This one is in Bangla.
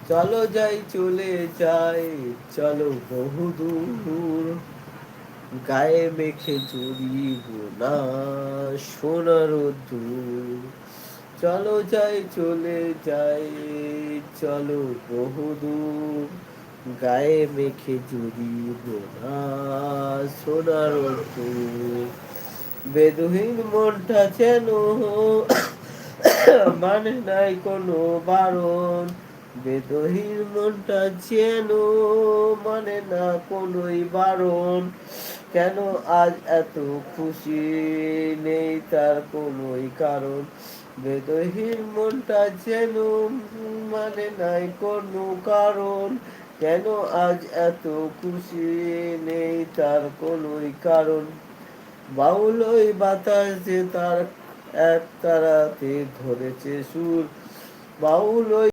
চলো যাই চলে যাই, চলো বহুদূর, গায়ে মেখে জড়িব না সোনার দুল। চলো যাই চলে যাই, চলো বহুদূর, গায়ে মেখে জড়িব না সোনার দুল। বেদহীন মনটা যেন মানে নাই কোনো বারণ, বেদহীন মনটা যেন মানে না কোনোই বারণ। কেন আজ এত খুশি, নেই তার কোনোই কারণ। বেদহীন মনটা যেন মানে নাই কোনো কারণ। কেন আজ এত খুশি, নেই তার কোনোই কারণ। বাউল ওই বাতাস যে তার এক তারাতে ধরেছে সুর, বাউল ওই